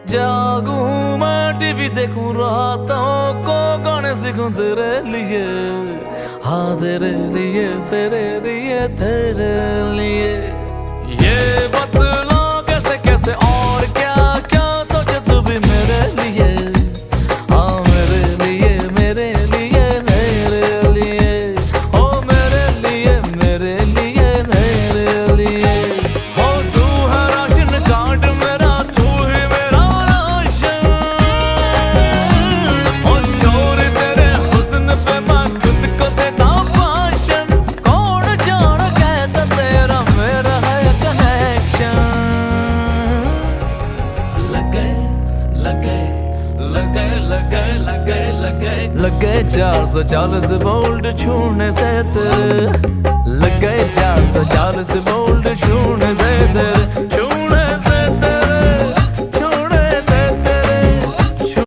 जागूं मैं टीवी देखूं रातों को गाने सीखूं तेरे लिए, हाँ तेरे लिए तेरे लिए तेरे लिए। ये बतला कैसे कैसे और क्या क्या सोचे तू भी मेरे लिए, हाँ मेरे लिए मेरे लिए मेरे लिए, ओ मेरे लिए मेरे लिए मेरे लिए। हो तू है राशन कार्ड मेरा, तू ही मेरा राशन, ओ चोर तेरे हुस्न पे मैं खुद को देता भाषण। कौन जाने कैसा तेरा मेरा है कनेक्शन। लगे 440 वोल्ट छूने से तेरे, लगे 440 वोल्ट छूने से तेरे।